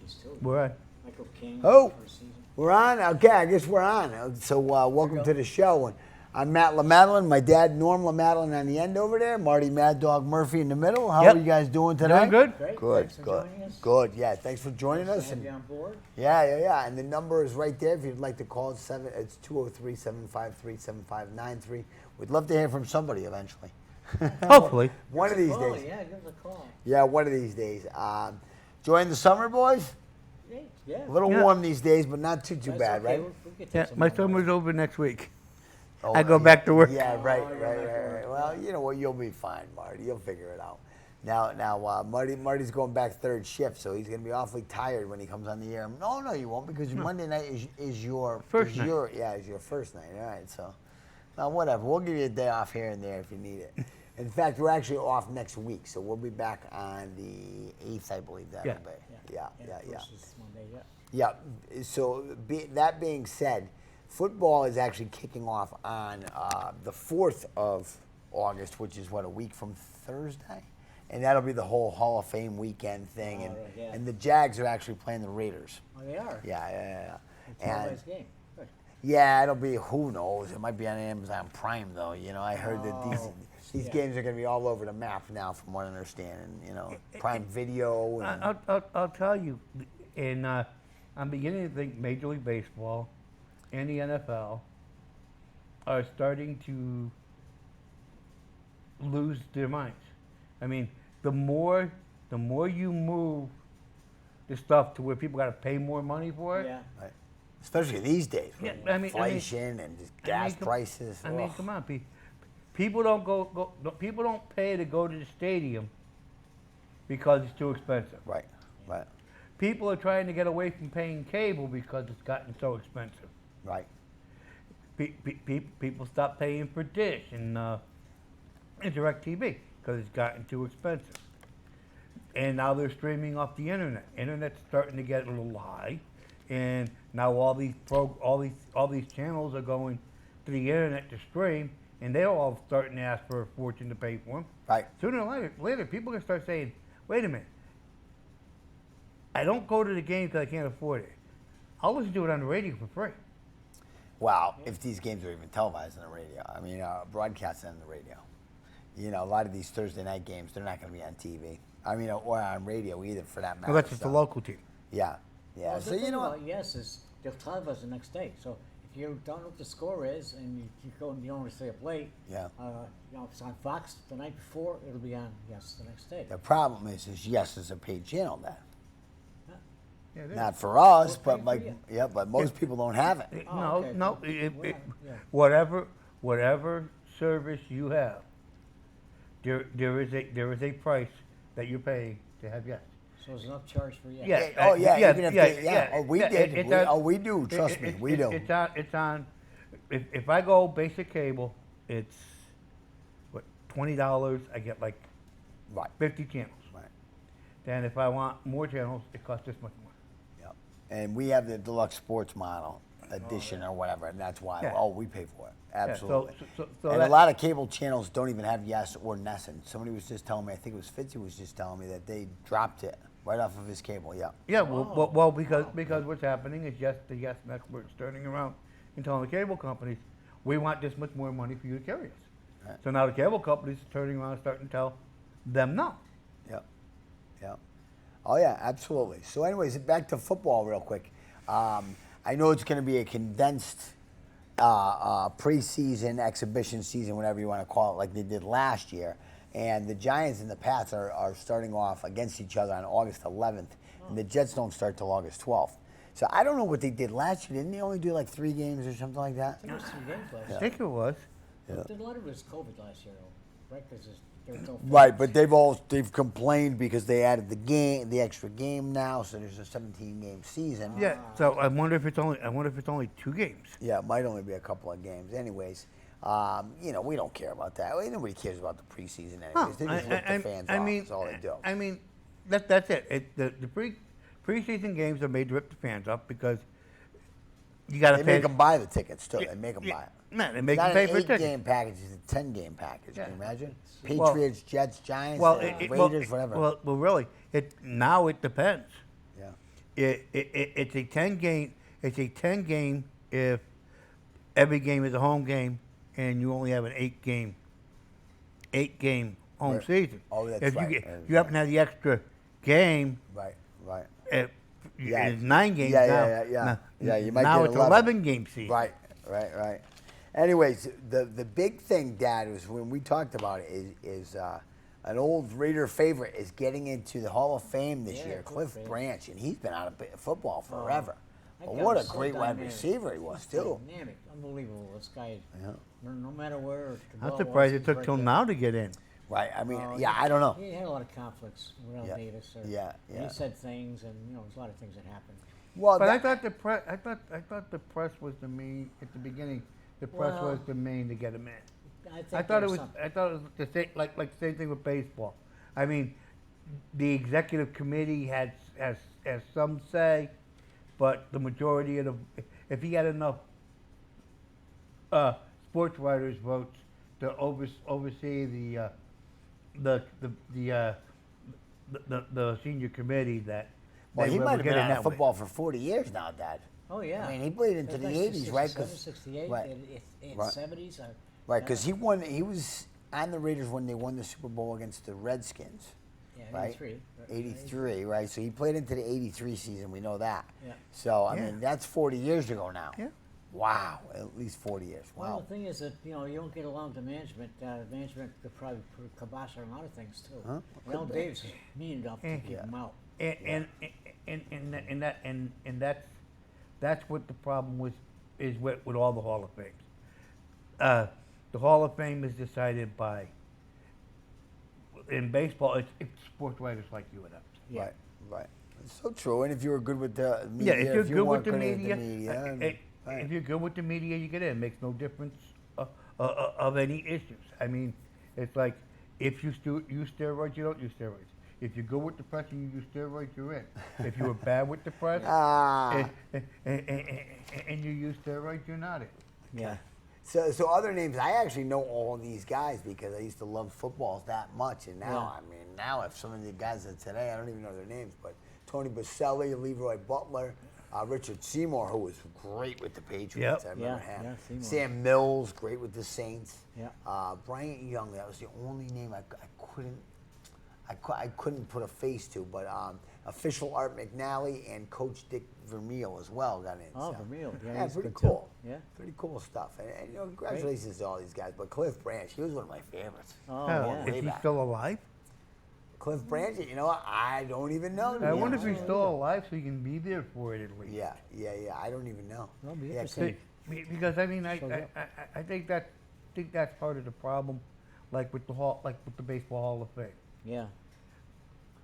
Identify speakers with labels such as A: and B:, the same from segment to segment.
A: Yankees too.
B: We're on.
A: Michael King.
C: Oh.
A: First season.
C: We're on? Okay, I guess we're on. So welcome to the show. And I'm Matt LaMadeline. My dad, Norm LaMadeline, on the end over there. Marty Mad Dog Murphy in the middle. How are you guys doing today?
B: Doing good.
A: Great.
C: Good,
A: Thanks for
C: good.
A: joining us.
C: Good, yeah. Thanks for joining
A: Nice
C: us.
A: to have
C: And
A: you on board.
C: yeah. And the number is right there if you'd like to call. It's 203-753-7593. We'd love to hear from somebody eventually.
B: Hopefully.
C: One of these
A: Call,
C: days.
A: Yeah, give us a call.
C: Yeah, one of these days. Enjoying the summer, boys?
A: Yeah.
C: A little
B: Yeah.
C: warm these days, but not too
A: That's
C: bad,
A: okay.
C: right?
A: We'll get
B: Yeah,
A: some
B: my
A: more.
B: summer's over next week.
C: Oh,
B: I go back to work.
C: Yeah, right.
A: Oh, you're back to work.
C: Well, you know what? You'll be fine, Marty. You'll figure it out. Now, Marty's going back third shift, so he's going to be awfully tired when he comes on the air. No, you won't, because Monday night is your
B: First night.
C: Is your first night. All right, so now whatever. We'll give you a day off here and there if you need it. In fact, we're actually off next week, so we'll be back on the 8th, I believe that'll
B: Yeah.
C: be. Yeah.
A: First is Monday, yeah.
C: Yeah. So that being said, football is actually kicking off on the 4th of August, which is a week from Thursday, and that'll be the whole Hall of Fame weekend thing.
A: Oh,
C: And
A: right, yeah.
C: and the Jags are actually playing the Raiders.
A: Oh, they are.
C: Yeah.
A: It's
C: And
A: Monday's game. Good.
C: yeah, it'll be, who knows? It might be on Amazon Prime though. You know, I heard that these
A: yeah.
C: games are going to be all over the map now, from what I understand. And Prime Video. And,
B: I'll tell you, and I'm beginning to think Major League Baseball and the NFL are starting to lose their minds. I mean, the more you move the stuff to where people got to pay more money for it.
A: Yeah.
C: right. Especially these days,
B: Yeah,
C: with
B: I mean-
C: inflation and just gas prices.
B: I mean,
C: Ugh.
B: come on, people don't people don't pay to go to the stadium because it's too expensive.
C: Right.
B: People are trying to get away from paying cable because it's gotten so expensive. People stop paying for Dish and DirecTV because it's gotten too expensive. And now they're streaming off the internet. Internet's starting to get a little high, and now all these channels are going to the internet to stream, and they're all starting to ask for a fortune to pay for them.
C: Right.
B: Sooner or later, people are going to start saying, "Wait a minute, I don't go to the game because I can't afford it. I'll listen to it on the radio for free."
C: Well, if these games are even televised on the radio, I mean, broadcast on the radio. A lot of these Thursday night games, they're not going to be on TV. I mean, or on radio either, for that matter.
B: Well, that's just
C: so.
B: the local team.
C: Yeah.
A: Well,
C: So
A: the thing
C: what?
A: about yes is they'll televise the next day. So if you don't know what the score is and you go and you don't want to stay up late,
C: Yeah.
A: if it's on Fox the night before, it'll be on Yes the next day.
C: The problem is yes, it's a paid channel then.
A: Yeah.
B: Yeah,
C: Not for us,
A: Well,
C: but
A: paid for you.
C: but most people don't have it.
A: Oh,
B: No,
A: okay.
B: no.
A: Yeah.
B: Whatever service you have, there is a price that you're paying to have Yes.
A: So there's enough charge for Yes.
B: Yeah.
C: Oh yeah,
B: yeah,
C: even if
B: yeah,
C: they,
B: yeah.
C: Oh, we
B: Yeah,
C: did.
B: it's
C: We,
B: on-
C: we do. Trust me, we do.
B: It's on. If I go basic cable, it's what, $20. I get like
C: Right.
B: 50 channels.
C: Right.
B: Then if I want more channels, it costs this much more.
C: Yep. And we have the deluxe sports model edition or whatever, and that's why.
B: Yeah.
C: Oh, we pay for it.
B: Yeah,
C: Absolutely.
B: so
C: and
B: that-
C: a lot of cable channels don't even have Yes or Nessun. Somebody was just telling me, I think it was Fitzy was just telling me that they dropped it right off of his cable. Yeah.
B: Yeah, well, because what's happening is the Yes Network's turning around and telling the cable companies, we want this much more money for you to carry us.
C: Right.
B: So now the cable companies are turning around and starting to tell them no.
C: Yep. Yep. Oh yeah, absolutely. So, anyways, back to football real quick. I know it's going to be a condensed preseason, exhibition season, whatever you want to call it, like they did last year. And the Giants and the Pats are starting off against each other on August 11th, and the Jets don't start till August 12th. So I don't know what they did last year. Didn't they only do like 3 games or something like that?
A: I think it was 3 games last
B: I
A: year.
B: think it was.
C: Yeah.
A: But a lot of it was COVID last year, though, right? Because there was no
C: Right, but they've complained because they added the extra game now, so there's a 17-game season.
B: Yeah. So I wonder if it's only 2 games.
C: Yeah, it might only be a couple of games. Anyways, we don't care about that. Nobody cares about the preseason anyways. They just let the fans off. That's all they do.
B: I mean, that's it. The preseason games are made to rip the fans up because you got to
C: They
B: pay.
C: make them buy the tickets, too. They make them buy it.
B: Man, they make
C: Not
B: them pay
C: an
B: for tickets.
C: 8-game package, it's a 10-game package.
B: Yeah.
C: Can you imagine?
B: Well-
C: Patriots, Jets, Giants,
B: Well,
C: Raiders, whatever.
B: Well, really, now it depends.
C: Yeah.
B: it's a 10 game. It's a 10 game if every game is a home game, and you only have an 8 game home
C: Right.
B: season.
C: Oh, that's
B: if
C: right.
B: you you happen to have the extra game,
C: Right. Right.
B: if
C: Yeah.
B: it's 9 games
C: Yeah,
B: now.
C: yeah, yeah.
B: Now,
C: Yeah, you might
B: now
C: get
B: it's
C: 11.
B: 11 game season.
C: Right, right. Anyways, the big thing, Dad, was when we talked about it is an old Raider favorite is getting into the Hall of Fame this
A: Yeah,
C: year,
A: good
C: Cliff
A: for him.
C: Branch, and he's been out of football forever.
A: That
C: But
A: guy
C: what a
A: was so
C: great wide
A: dynamic.
C: receiver he was too.
A: Dynamic, unbelievable. This guy,
C: Yeah.
A: no matter where. the
B: I'm
A: ball
B: surprised
A: was,
B: it
A: he was
B: took
A: right
B: till
A: there.
B: now to get in.
C: Right. I mean,
A: Oh,
C: yeah, I don't know.
A: He had a lot of conflicts with Al
C: Yeah.
A: Davis.
C: Yeah,
A: and
C: yeah.
A: He said things, and there's a lot of things that happened.
C: Well,
B: But I
C: that-
B: thought the press. I thought the press was the main at the beginning. The press
A: Well,
B: was the main to get him in.
A: I think
B: I thought
A: there
B: it was.
A: something.
B: I thought it was the same, like the same thing with baseball. I mean, the executive committee has some say, but the majority of the, if he had enough sports writers votes to oversee the senior committee, that
C: well,
B: they
C: he
B: were
C: might have been
B: getting
C: out of
B: that way.
C: football for 40 years now, Dad.
A: Oh, yeah.
C: I mean, he played into the 80s, right?
A: 67, 68,
C: right.
A: in
C: Right.
A: 70s.
C: Right, because he won. He was on the Raiders when they won the Super Bowl against the Redskins.
A: Yeah,
C: Right.
A: 83.
C: 83, right? So he played into the 83 season. We know that.
A: Yeah.
C: So I
B: Yeah.
C: mean, that's 40 years ago now.
B: Yeah.
C: Wow, at least 40 years.
A: Well,
C: Wow.
A: the thing is that, you don't get along to management. Management could probably put a kibosh on a lot of things, too.
C: Huh?
A: And Al Davis is mean enough to keep him out.
B: And that's what the problem is with all the Hall of Fames. The Hall of Fame is decided by, in baseball, it's sports writers like you and us.
A: Yeah.
C: Right, right. It's so true. And if you were good with the
B: Yeah,
C: media,
B: if you're
C: you
B: good
C: weren't
B: with the
C: good at
B: media,
C: right.
B: if you're good with the media, you get in. It makes no difference of any issues. I mean, it's like if you use steroids, you don't use steroids. If you're good with the press and you use steroids, you're in. If you were bad with the press
C: Ah.
B: and you use steroids, you're not in.
A: Yeah.
C: So other names, I actually know all these guys because I used to love footballs that much. And now,
A: Yeah.
C: I mean, now if some of the guys that today, I don't even know their names, but Tony Baselli, Leroy Butler, Richard Seymour, who was great with the Patriots.
B: Yep.
C: I remember
A: Yeah,
C: him.
A: yeah, Seymour.
C: Sam Mills, great with the Saints.
A: Yeah.
C: Bryant Young, that was the only name I couldn't put a face to, but official Art McNally and Coach Dick Vermeil as well got in.
A: Oh,
C: so.
A: Vermeil. Yeah,
C: Yeah,
A: he's
C: pretty
A: good too.
C: cool.
A: Yeah.
C: Pretty cool stuff. And congratulations to all these guys. But Cliff Branch, he was one of my favorites.
A: Oh,
B: Hell,
A: yeah.
B: is
C: Way
B: he
C: back.
B: still alive?
C: Cliff Branch, you know what? I don't even know. to
B: I
C: be
B: wonder if
C: honest
B: he's
C: with
B: still alive so he can be there for it at
C: you.
B: least.
C: Yeah. I don't even know.
A: That'll be
C: Yeah,
A: interesting.
B: Because I mean,
A: Shows up.
B: I think that's part of the problem, like with the Baseball Hall of Fame.
A: Yeah.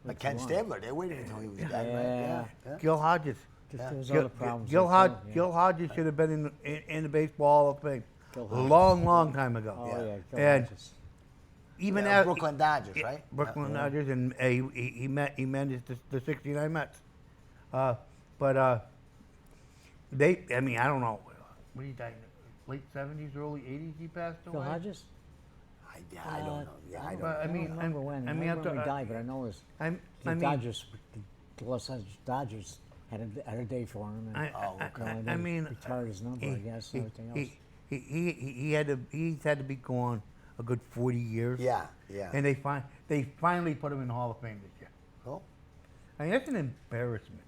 C: Like Ken Stabler, they waited until he was dead,
A: Yeah.
C: right? Yeah.
B: Gil Hodges.
A: Just
C: Yeah.
A: those other problems.
B: Gil,
A: there, too, yeah.
B: Gil Hodges should have been in the Baseball Hall of Fame
A: Gil
B: a
A: Hodges.
B: long time ago.
A: Oh,
C: Yeah.
A: yeah. Gil
B: And
A: Hodges.
B: even
C: Yeah,
B: at
C: Brooklyn Dodgers, right?
B: Brooklyn
C: Yeah.
B: Dodgers, and he managed the '69 Mets. But they, I mean, I don't know. When he died, late '70s, early '80s, he passed away.
A: Gil Hodges?
C: I don't know. Yeah, I don't
B: But,
C: know.
B: I mean,
A: don't remember when.
B: I
A: I
B: mean,
A: remember when
B: I'm
A: he
B: ta-
A: died, but I know his
B: I
A: the
B: mean,
A: Dodgers, the Los Angeles Dodgers had a day for him. And,
C: Oh, okay.
A: and
B: I
A: they
B: mean,
A: retired his number, I guess, and everything else.
B: he's had to be gone a good 40 years.
C: Yeah.
B: And they finally put him in the Hall of Fame this year.
C: Cool.
B: I mean, that's an embarrassment.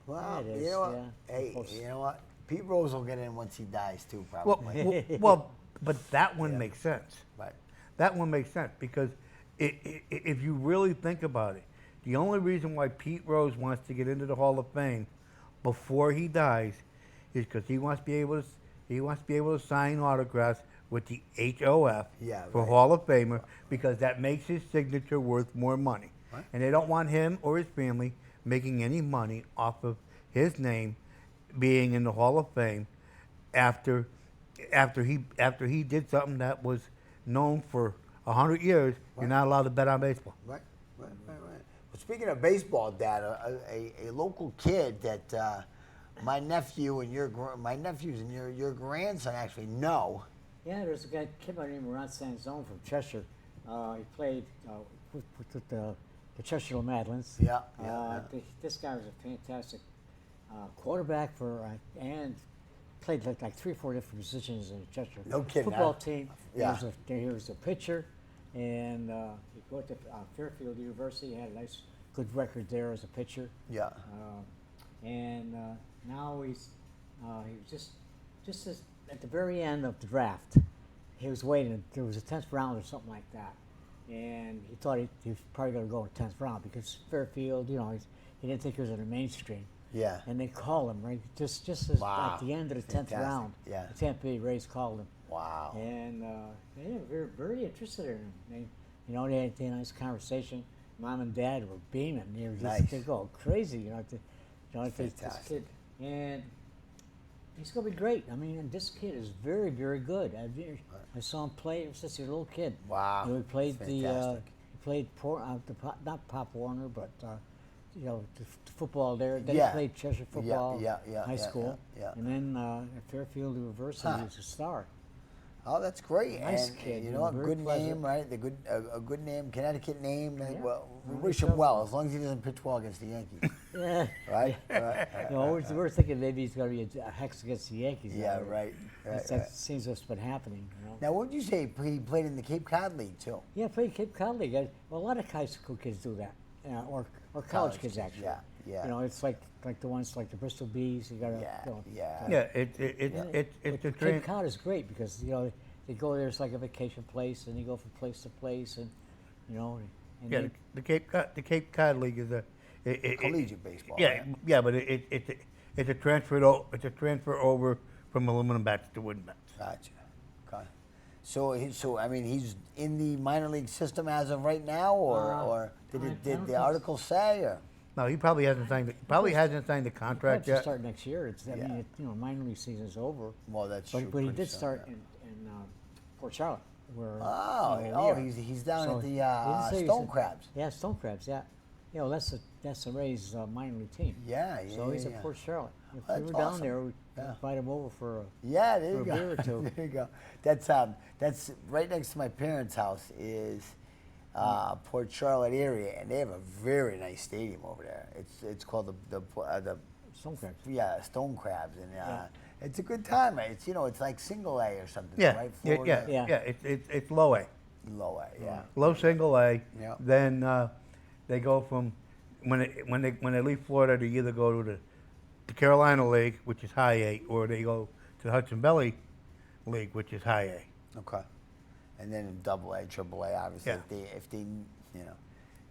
C: Well,
A: Yeah, it
C: you
A: is,
C: know what?
A: yeah.
C: Hey,
A: Close.
C: you know what? Pete Rose will get in once he dies too,
B: Well,
C: probably.
B: but that one
C: Yeah.
B: makes sense.
C: Right.
B: That one makes sense because if you really think about it, the only reason why Pete Rose wants to get into the Hall of Fame before he dies is because he wants to be able to sign autographs with the HOF
C: Yeah,
B: for
C: right.
B: Hall of Famer because that makes his signature worth more money,
C: Right.
B: and they don't want him or his family making any money off of his name being in the Hall of Fame after he did something that was known for 100 years. You're not allowed to bet on baseball.
C: Right. Well, speaking of baseball, Dad, a local kid that my nephews and your grandson actually know.
A: Yeah, there's a kid by the name of Ron Sanzone from Cheshire. He played with the Cheshire Madlands.
C: Yeah.
A: This guy was a fantastic quarterback for and played like 3 or 4 different positions in the Chester
C: No kidding,
A: football
C: huh?
A: team.
C: Yeah.
A: He was a pitcher, and he went to Fairfield University. Had a nice, good record there as a pitcher.
C: Yeah.
A: And now he was just at the very end of the draft. He was waiting. There was a 10th round or something like that, and he thought he was probably going to go in the 10th round because Fairfield, he didn't think he was in the mainstream.
C: Yeah.
A: And they called him right just as
C: Wow.
A: at the end of the 10th
C: Fantastic.
A: round.
C: Yeah.
A: The Tampa Bay Rays called him,
C: Wow.
A: and they were very interested in him. They had a nice conversation. Mom and Dad were beaming. They were
C: Nice.
A: they go crazy. This
C: Fantastic.
A: kid, and he's going to be great. I mean, and this kid is very, very good. I saw him play ever since he was a little kid.
C: Wow.
A: He played
C: Fantastic.
A: not Pop Warner, but the football there. Then
C: Yeah.
A: he played Cheshire football,
C: yeah,
A: high school,
C: yeah.
A: and then at Fairfield University he was a star.
C: Oh, that's great.
A: Nice
C: And
A: kid,
C: you know what?
A: very
C: Good
A: pleasant.
C: name, right? A good name, Connecticut name.
A: Yeah.
C: Well, we
A: Well,
C: wish
A: he
C: him
A: does
C: well,
A: well.
C: as long as he doesn't pitch well against the Yankees.
A: Yeah.
C: Right? Right.
A: We're thinking maybe he's going to be a hex against the Yankees.
C: Yeah,
A: now.
C: right.
A: That
C: Right.
A: seems what's been happening.
C: Now, what did you say? He played in the Cape Cod League, too?
A: Yeah, played Cape Cod League. Well, a lot of high school kids do that, or college
C: College
A: kids
C: kids,
A: actually.
C: yeah, yeah.
A: It's like the ones like the Bristol Bees. You got to.
C: Yeah.
B: Yeah, it's a
A: Cape Cod is great because they go there. It's like a vacation place, and they go from place to place, and and
B: Yeah, the Cape Cod League is
C: Collegiate baseball.
B: Yeah,
C: right?
B: yeah, but it's a transfer over from aluminum bats to wooden bats.
C: Gotcha. Okay. So I mean, he's in the minor league system as of right now, or
A: I
C: did
A: don't
C: the
A: think
C: article say, or?
B: No, he probably hasn't signed the contract
A: Perhaps
B: yet.
A: start next year. I mean, minor league season's over.
C: Well, that's
A: But
C: true.
A: he
C: pretty
A: did
C: soon,
A: start
C: yeah.
A: in Port Charlotte, where.
C: Oh, he's down
A: So
C: at
A: he
C: the
A: didn't say
C: Stone Crabs.
A: Yeah, Stone Crabs. Yeah, that's the Rays minor league team.
C: Yeah.
A: So he's
C: yeah.
A: at Port Charlotte. If
C: That's
A: we were down
C: awesome.
A: there, we'd
C: Yeah.
A: invite him over for a.
C: Yeah, there
A: for
C: you
A: a
C: go.
A: beer or two.
C: There you go. That's right next to my parents' house is Port Charlotte area, and they have a very nice stadium over there. It's called the
A: Stone Crabs.
C: Stone Crabs, and
A: Yeah.
C: it's a good time. It's like single A or something,
B: Yeah,
C: right?
B: yeah,
C: Florida,
B: yeah. It's low A,
C: low A, yeah.
B: low single A.
C: Yeah.
B: Then they go from when they leave Florida, they either go to the Carolina League, which is high A, or they go to the Hudson Valley League, which is high A.
C: Okay. And then in Double A, Triple A, obviously,
B: Yeah.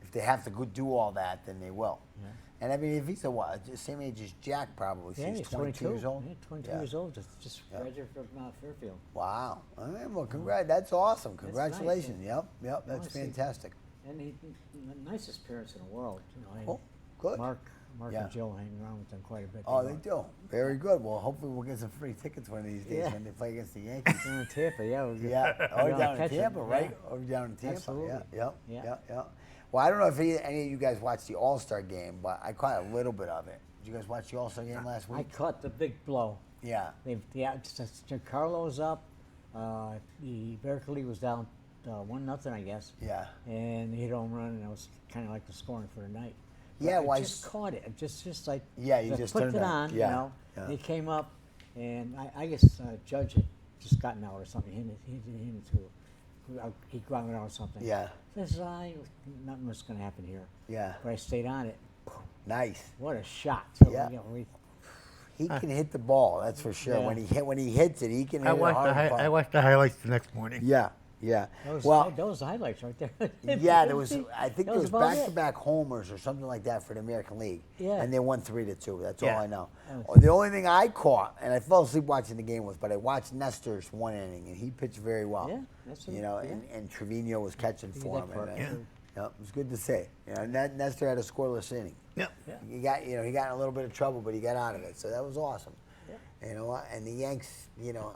C: if they have to go do all that, then they will.
A: Yeah.
C: And I mean, if he's the same age as Jack, probably. So
A: Yeah,
C: he's 22 years old.
A: Yeah, 22
C: Yeah.
A: years old. Just
C: Yeah.
A: graduated from Fairfield.
C: Wow. All right, well, congrats. That's awesome.
A: That's nice,
C: Congratulations.
A: yeah.
C: Yep. That's
A: Honestly.
C: fantastic.
A: And the nicest parents in the world. And
C: Oh, good.
A: Mark
C: Yeah.
A: and Jill hang around with them quite a bit.
C: Oh, they do. Very good. Well, hopefully we'll get some free tickets one of these days
A: Yeah.
C: when they play against the Yankees.
A: They're in Tampa, yeah.
C: Yeah.
A: We're
C: Or
A: gonna
C: down in
A: catch 'em,
C: Tampa, right?
A: yeah.
C: Or down in Tampa.
A: Absolutely.
C: Yeah.
A: Yeah.
C: Well, I don't know if any of you guys watched the All-Star game, but I caught a little bit of it. Did you guys watch the All-Star game last
A: I
C: week?
A: caught the big blow.
C: Yeah.
A: Giancarlo was up. The Berkeley was down 1-0, I guess.
C: Yeah.
A: And he hit a home run, and it was kind of like the scoring for the night. But
C: Yeah,
A: I
C: well, I
A: just caught it. Just like
C: Yeah, you just
A: flipped
C: turned
A: it
C: it
A: on.
C: on. Yeah,
A: You know,
C: yeah.
A: He came up, and I guess Judge had just gotten out or something. He hit it to. He grounded out or something.
C: Yeah.
A: So I said, nothing was going to happen here.
C: Yeah.
A: But I stayed on it.
C: Nice.
A: What a shot! So,
C: Yeah.
A: we
C: He can hit the ball, that's for sure.
A: Yeah.
C: When he hits it, he can hit
B: I
C: it
B: watched
C: hard. and far.
B: I watched the highlights the next morning.
C: Yeah.
A: that was the highlights right there.
C: Yeah, there was. I think
A: That
C: there
A: was
C: was
A: about it.
C: back-to-back homers or something like that for the American League.
A: Yeah.
C: And they won 3-2. That's
B: Yeah.
C: all I know.
A: Okay.
C: The only thing I caught, and I fell asleep watching the game, but I watched Nestor's one inning, and he pitched very well.
A: Yeah, that's it,
C: You know,
A: yeah.
C: and Trevino was catching
A: Give
C: for
A: you
C: him.
A: that part,
C: and,
A: yeah.
C: yeah, it was good to see. You know, Nestor had a scoreless inning.
B: Yep.
A: Yeah.
C: He got in a little bit of trouble, but he got out of it. So that was awesome.
A: Yeah.
C: You know, and the Yanks,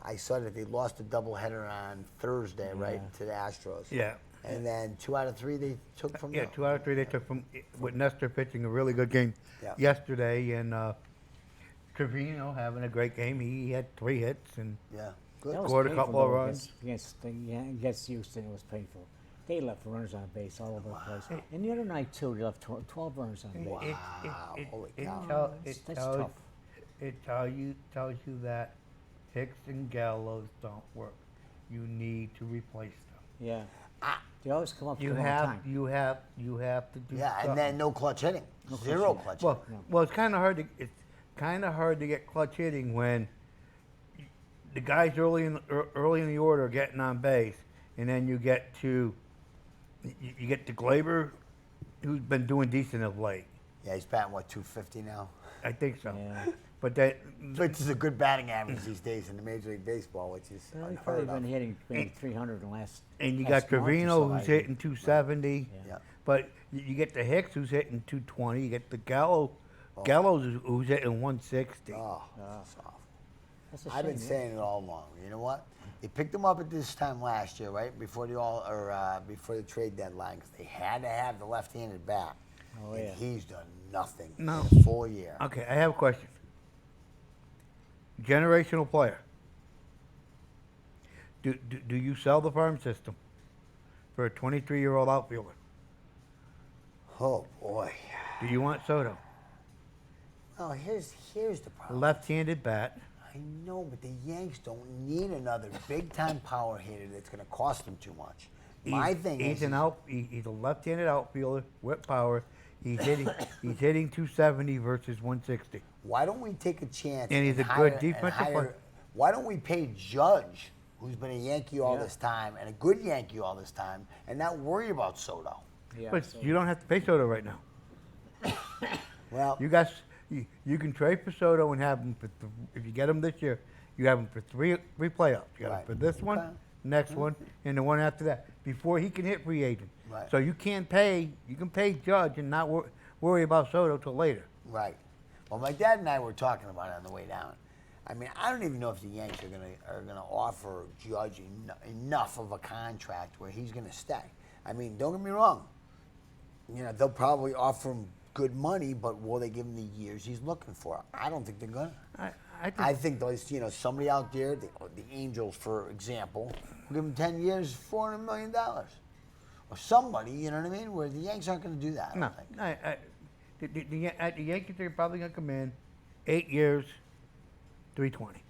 C: I saw that they lost a doubleheader on Thursday, right, to the Astros.
B: Yeah.
C: And then 2 out of 3 they took from
B: Yeah,
C: the
B: 2 out of 3 they took from with Nestor pitching a really good game
C: Yeah.
B: yesterday, and Trevino having a great game. He had 3 hits, and
C: Yeah, good.
A: That was
B: Scored a
A: painful,
B: couple of
A: though,
B: runs.
A: against Houston. It was painful. They left runners on base all over the place. And the other night too, they left 12 runners on base.
C: Wow, holy
B: it
C: cow.
B: tell-
A: That's
B: it tells
A: tough.
B: it tells you that Hicks and Gallows don't work. You need to replace them.
A: Yeah.
C: Ah.
A: They always come up to
B: You
A: them all the
B: have
A: time.
B: you have to do
C: Yeah,
B: something.
C: and then no clutch hitting.
A: No clutch
C: Zero
A: hitting.
C: clutch
B: Well,
C: hitting.
B: well, it's kind of hard to get clutch hitting when the guys early in the order are getting on base, and then you get to Glaber, who's been doing decent of late.
C: Yeah, he's batting, what, 250 now?
B: I think so.
A: Yeah.
B: But that
C: Which is a good batting average these days in the Major League Baseball, which is
A: Well, he's probably
C: unheard
A: been
C: of.
A: hitting maybe 300 in the last.
B: and you
A: last
B: got
A: month or
B: Trevino
A: so,
B: who's
A: I
B: hitting
A: think.
B: 270.
C: Yeah.
B: But you get the Hicks who's hitting 220. You get the Gallows who's hitting 160.
C: Oh, soft.
A: That's a
C: I've been
A: shame, yeah.
C: saying it all along. You know what? They picked him up at this time last year, right before before the trade deadline, because they had to have the left-handed bat.
A: Oh,
C: and
A: yeah.
C: he's done nothing
B: No.
C: in a full year.
B: Okay, I have a question. Generational player. Do you sell the farm system for a 23-year-old outfielder?
C: Oh boy.
B: Do you want Soto?
C: Well, here's the
B: A
C: problem.
B: left-handed bat.
C: I know, but the Yanks don't need another big-time power hitter that's going to cost them too much. My thing
B: he's
C: is,
B: he's a left-handed outfielder with power. He's hitting 270 versus 160.
C: why don't we take a chance?
B: And he's a
C: hire-
B: good defensive
C: hire-
B: player.
C: Why don't we pay Judge, who's been a Yankee all
A: Yeah.
C: this time, and a good Yankee all this time, and not worry about Soto?
A: Yeah,
B: But
A: so-
B: you don't have to pay Soto right now.
C: Well,
B: You can trade for Soto and have him for if you get him this year, you have him for three playoffs. You got
C: Right.
B: him for this
C: Okay.
B: one, next one, and the one after that before he can hit free agent.
C: Right.
B: So you can pay Judge and not worry about Soto till later.
C: right. Well, my dad and I were talking about it on the way down. I mean, I don't even know if the Yanks are gonna offer Judge enough of a contract where he's gonna stay. I mean, don't get me wrong. You know, they'll probably offer him good money, but will they give him the years he's looking for? I don't think they're gonna. I think those, somebody out there, the Angels, for example, will give him 10 years, $400 million, or somebody. You know what I mean? Where the Yanks aren't gonna do that. I
B: No,
C: don't think.
B: the Yankees are probably going to come in 8 years, 320.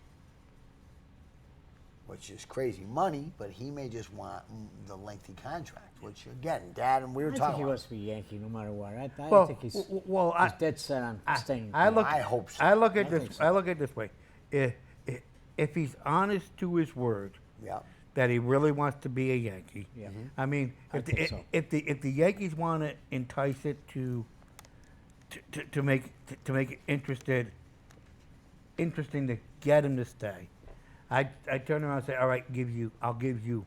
C: Which is crazy money, but he may just want the lengthy contract. Which again, Dad and we were
A: I think
C: talking
A: he
C: about.
A: wants to be Yankee no matter what. I
B: Well,
A: think he's,
B: well,
A: he's dead set on staying.
B: I look.
C: I hope so.
B: I look
A: I
B: at this.
A: think so.
B: I look at it this way. If he's honest to his word,
C: Yeah.
B: that he really wants to be a Yankee.
A: Yeah.
B: I mean,
A: I think so.
B: if the Yankees want to entice it to make it interesting to get him to stay, I turn around and say, all right, I'll give you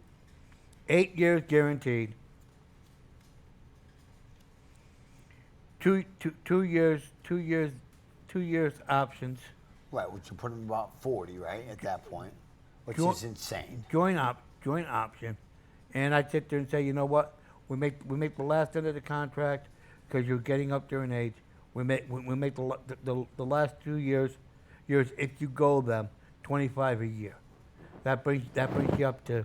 B: 8 years guaranteed. 2 years options.
C: Right, which you put him about 40, right, at that point, which
B: Jo-
C: is insane.
B: Joint option, and I'd sit there and say, you know what, we make the last end of the contract because you're getting up there in age. We make the last 2 years if you go them 25 a year. That brings you up to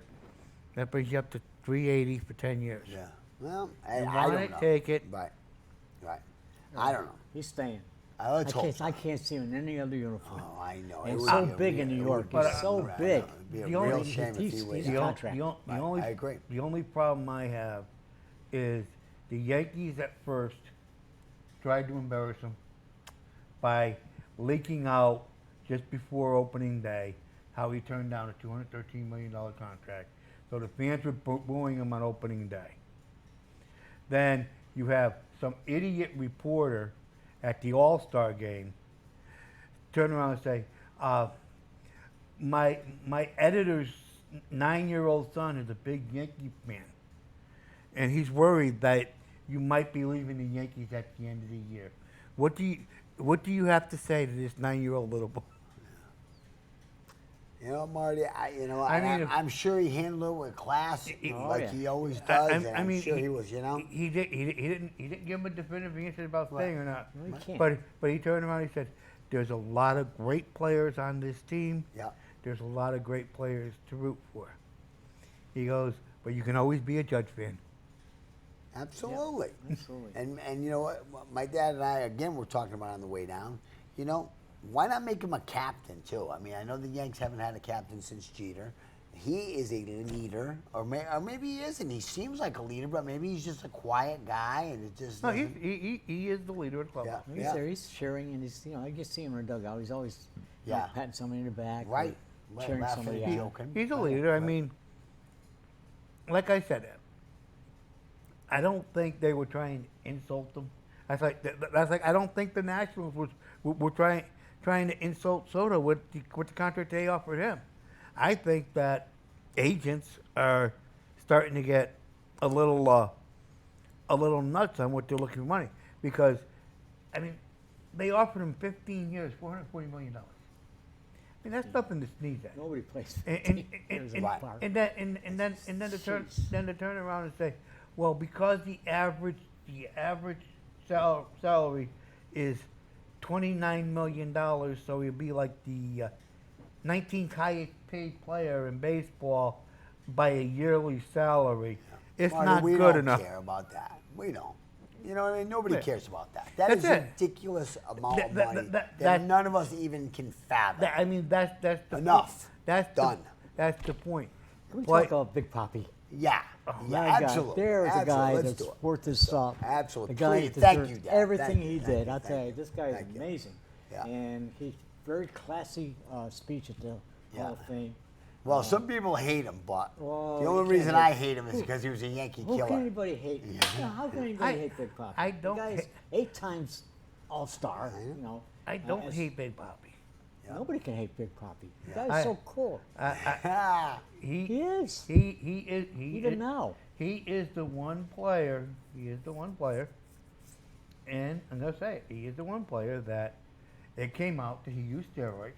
B: 380 for 10 years.
C: Yeah. Well, I
B: You
C: don't
B: want
C: know.
B: it, take it.
C: Right. I don't know.
A: He's staying.
C: Let's hope.
A: I can't see him in any other uniform.
C: Oh, I know.
A: And
C: It would
A: so
C: be a
A: big
C: real-
A: in New
C: it
A: York.
C: would be
A: He's
C: a-
A: so
C: right,
A: big.
C: It'd be a
B: The only-
C: real shame if he
A: he's-
C: was.
A: he's
B: The,
A: a
B: on-
A: contract.
B: the, on- the
C: Right,
B: only,
C: I agree.
B: The only problem I have is the Yankees at first tried to embarrass him by leaking out just before opening day how he turned down a $213 million contract. So the fans were booing him on opening day. Then you have some idiot reporter at the All-Star game turn around and say, my editor's 9-year-old son is a big Yankee fan, and he's worried that you might be leaving the Yankees at the end of the year. What do you have to say to this 9-year-old little boy?
C: You know, Marty,
B: I mean,
C: I'm sure he handled it with class,
A: Oh,
C: like
A: yeah.
C: he always does.
B: I
C: and I'm
B: mean,
C: sure he was,
B: He didn't give him a definitive answer about staying or not.
A: No, he can't.
B: But he turned around and he said, "There's a lot of great players on this team.
C: Yeah.
B: There's a lot of great players to root for." He goes, "But you can always be a Judge fan."
C: Absolutely.
A: Absolutely.
C: And you know what? My dad and I, again, were talking about on the way down. You know, why not make him a captain too? I mean, I know the Yanks haven't had a captain since Jeter. He is a leader, or maybe he isn't. He seems like a leader, but maybe he's just a quiet guy, and it just
B: No,
C: doesn't-
B: he is the leader of the club.
C: Yeah.
A: He's there. He's cheering, and he's I just see him in the dugout. He's always
C: Yeah.
A: patting somebody in the back, or
C: right,
A: cheering
C: laughing,
A: somebody
C: and
A: out.
C: joking.
B: He's a
C: Right,
B: leader. I
C: right.
B: mean, like I said, I don't think they were trying to insult him. That's like I don't think the Nationals were trying to insult Soto with the contract they offered him. I think that agents are starting to get a little nuts on what they're looking for money, because, I mean, they offered him 15 years, $440 million. I mean, that's nothing to sneeze at.
A: Nobody plays.
B: And,
A: 15 years in a
C: right.
A: bar.
B: and then to turn
A: Jeez.
B: around and say, well, because the average salary is $29 million, so he'll be like the 19th highest paid player in baseball by a yearly salary. It's
C: Marty,
B: not
C: we
B: good
C: don't
B: enough.
C: care about that. We don't. You know what I mean? Nobody
B: Yeah.
C: cares about that. That
B: That's
C: is
B: it.
C: a ridiculous amount of
B: That-
C: money
B: that-
C: that,
B: that-
C: none of us even can fathom.
B: I mean, that's the
C: Enough.
B: That's
C: Done.
B: That's the point.
A: Can we
B: But-
A: talk about Big Papi?
C: Yeah.
A: My
C: Yeah,
A: God,
C: absolutely.
A: there is a
C: Absolutely.
A: guy
C: Let's
A: that's
C: do it.
A: worth his salt.
C: Absolutely.
A: The guy
C: Please,
A: that
C: thank you,
A: deserves
C: Dad.
A: everything
C: Thank
A: he
C: you,
A: did.
C: thank
A: I'll
C: you,
A: tell you,
C: thank
A: this
C: you.
A: guy is
C: Thank you.
A: amazing.
C: Yeah.
A: And he very classy speech at the
C: Yeah.
A: Hall of Fame.
C: Well, some people hate him, but
A: Well,
C: the
A: you
C: only
A: can't
C: reason
A: hate-
C: I hate him is because he was a Yankee
A: Who
C: killer.
A: can anybody hate? How can anybody hate Big Papi?
B: I don't
A: The guy's
B: hate-
A: 8 times All-Star. You know.
B: I don't
A: as-
B: hate Big Papi.
A: Nobody can hate Big Papi. The
B: I-
A: guy's so cool. He is.
B: He is.
A: Even now.
B: He is the one player. He is the one player. And I'm gonna say it, he is the one player that it came out that he used steroids,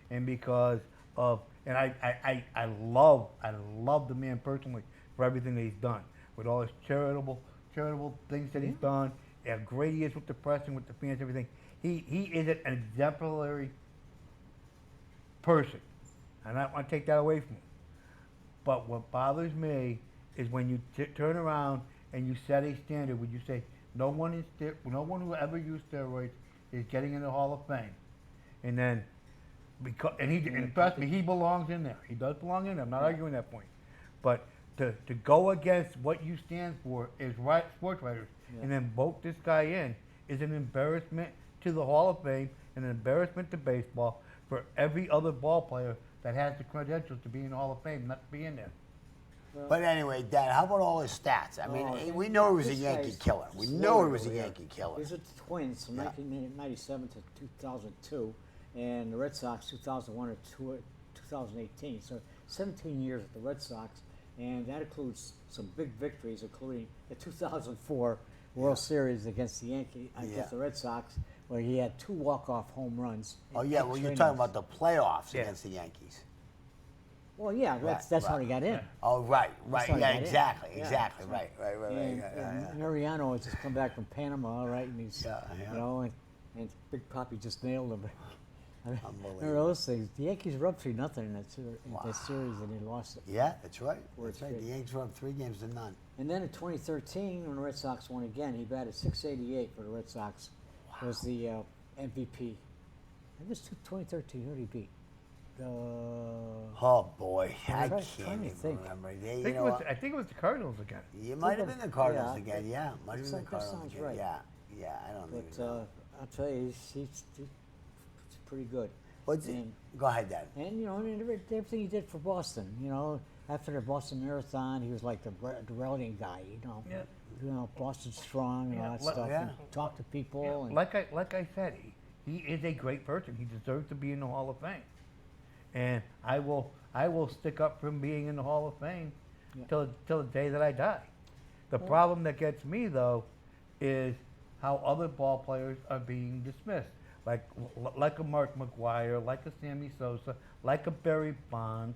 B: and because of I love the man personally for everything that he's done with all his charitable things that he's done. How great he is with the press and with the fans, everything. He is an exemplary person, and I don't want to take that away from him. But what bothers me is when you turn around and you set a standard when you say no one who ever used steroids is getting in the Hall of Fame, and then and trust me, he belongs in there. He does belong in there. I'm not arguing that point, but to go against what you stand for is right, sports writers, and then vote this guy in is an embarrassment to the Hall of Fame and an embarrassment to baseball for every other ball player that has the credentials to be in the Hall of Fame, not to be in there.
C: But anyway, Dad, how about all his stats? I mean,
A: Oh,
C: we know he was a
A: this
C: Yankee
A: guy's
C: killer. We know he was a
A: slow, yeah.
C: Yankee killer.
A: He was with the Twins from
C: Yeah.
A: 1997 to 2002, and the Red Sox 2001 to 2018. So 17 years with the Red Sox, and that includes some big victories, including the 2004 World Series against the against the Red Sox, where he had 2 walk-off home runs. in
C: Oh yeah, well
A: extra
C: you're talking
A: innings.
C: about the playoffs
B: Yeah.
C: against the Yankees.
A: Well, yeah, that's how
C: right.
A: he got in.
C: Oh right,
A: That's how
C: right,
A: he
C: yeah,
A: got in.
C: exactly,
A: Yeah,
C: exactly,
A: that's
C: right.
A: And,
C: Yeah,
A: and Mariano has just come back from Panama, right? And he's,
C: Yeah, yeah.
A: you know, and Big Papi just nailed him. I mean,
C: Unbelievable.
A: remember those things? The Yankees were up 3-0 in that series, and they lost it.
C: Yeah, that's right.
A: Where
C: That's
A: it's
C: right.
A: good.
C: The Yankees were up 3 games to none.
A: And then in 2013, when the Red Sox won again, he batted .688 for the Red Sox. It was the MVP. I think it was 2013. Who did he beat?
C: Oh boy, I
A: trying
C: can't
A: to
C: even
A: think.
C: remember.
B: I
C: You
B: think,
C: know what?
B: I think it was the Cardinals again.
C: It might have been the Cardinals
A: Yeah,
C: again. Yeah, might have been the
A: that
C: Cardinals
A: sounds
C: again.
A: right.
C: Yeah, I don't
A: But
C: even know.
A: I'll tell you, he's pretty good. And-
C: Go ahead, Dad.
A: And you know, and everything he did for Boston. You know, after the Boston Marathon, he was like the rallying guy. You know,
B: Yeah.
A: you know, Boston strong and all that
B: Yeah,
A: stuff.
C: yeah.
A: And talk to people. And
B: Like I said, he is a great person. He deserves to be in the Hall of Fame, and I will stick up for him being in the Hall of Fame
A: Yeah.
B: till the day that I die. The problem that gets me though is how other ball players are being dismissed, like a Mark McGuire, like a Sammy Sosa, like a Barry Bonds,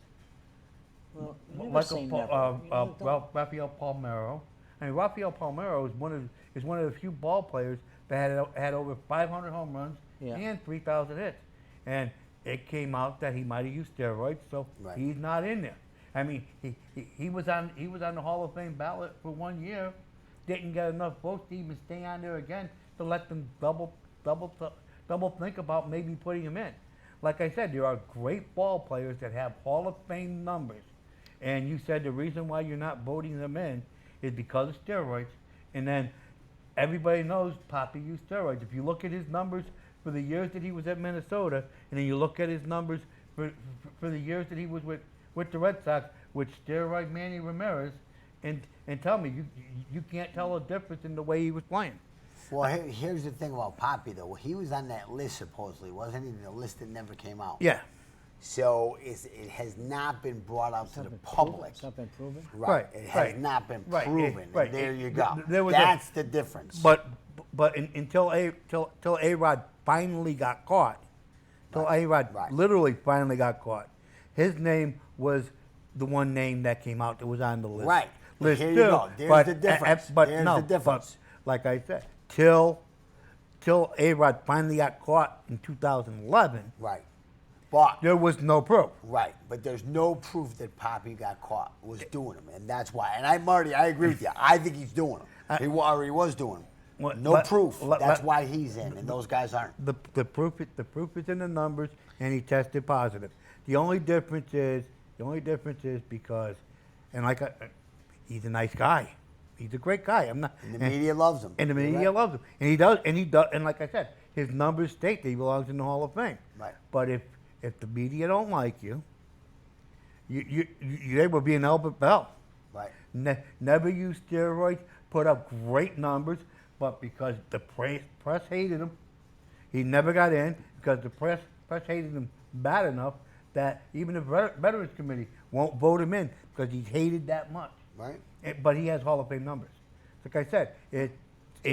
A: well, you never
B: like
A: say
B: a
A: never. You know, don't-
B: Rafael Palmeiro. I mean, Rafael Palmeiro is one of the few ball players that had over 500 home runs
A: Yeah.
B: and 3,000 hits, and it came out that he might have used steroids, so
C: Right.
B: he's not in there. I mean, he was on the Hall of Fame ballot for 1 year, didn't get enough votes to even stay on there again to let them double double think about maybe putting him in. Like I said, there are great ball players that have Hall of Fame numbers. And you said the reason why you're not voting them in is because of steroids. And then everybody knows Poppy used steroids. If you look at his numbers for the years that he was at Minnesota, and then you look at his numbers for the years that he was with the Red Sox, with steroid Manny Ramirez, and tell me, you can't tell a difference in the way he was playing.
C: Well, here's the thing about Poppy, though. He was on that list, supposedly, wasn't he? The list that never came out.
B: Yeah.
C: So it has not been brought out to the public.
A: It's not been proven.
C: Right. It has not been proven.
B: Right.
C: And there you go.
B: That's
C: the difference.
B: But until A-Rod finally got caught, until A-Rod literally finally got caught, his name was the one name that came out that was on the list.
C: Right.
B: List
C: Here you
B: two.
C: go. There's the difference. There's the difference.
B: But like I said, till A-Rod finally got caught in 2011,
C: Right. But
B: there was no proof.
C: right, but there's no proof that Poppy got caught was doing them, and that's why. And Marty, I agree with you. I think he's doing them. He was doing them.
B: Well,
C: No proof. That's why he's in, and those guys aren't.
B: The proof is in the numbers, and he tested positive. The only difference is because, and he's a nice guy. He's a great guy. I'm not.
C: And the media loves him.
B: And the media loves him, and he does. And like I said, his numbers state that he belongs in the Hall of Fame.
C: Right.
B: But if the media don't like you, you're able to be an Albert Bell.
C: Right.
B: Never used steroids. Put up great numbers, but because the press hated him, he never got in because the press hated him bad enough that even the Veterans Committee won't vote him in because he's hated that much.
C: Right.
B: But he has Hall of Fame numbers. Like I said,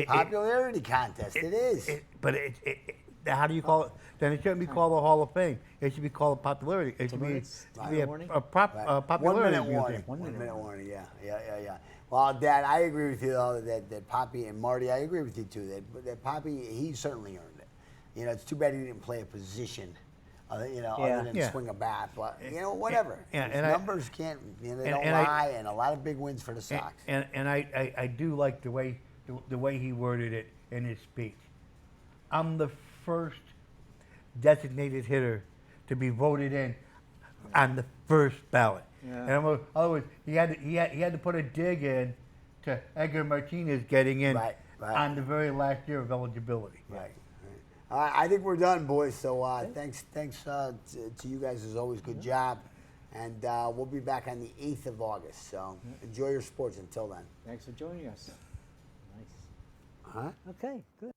C: Popularity contest. It is.
B: But how do you call it? Then it shouldn't be called a Hall of Fame. It should be called a popularity. It should be a popularity.
C: 1 minute warning. 1 minute warning. Yeah. Well, Dad, I agree with you though that Poppy and Marty. I agree with you too. That Poppy, he certainly earned it. You know, it's too bad he didn't play a position. Other than swing a bat, but whatever.
B: And
C: his numbers can't. They don't lie, and a lot of big wins for the Sox.
B: And I do like the way he worded it in his speech. I'm the first designated hitter to be voted in on the first ballot. Yeah. And other words, he had to put a dig in to Edgar Martinez getting in on the very last year of eligibility.
C: Right. I think we're done, boys. So thanks to you guys as always. Good job, and we'll be back on the 8th of August. So enjoy your sports until then.
A: Thanks for joining us. Nice.
C: Huh?
A: Okay, good.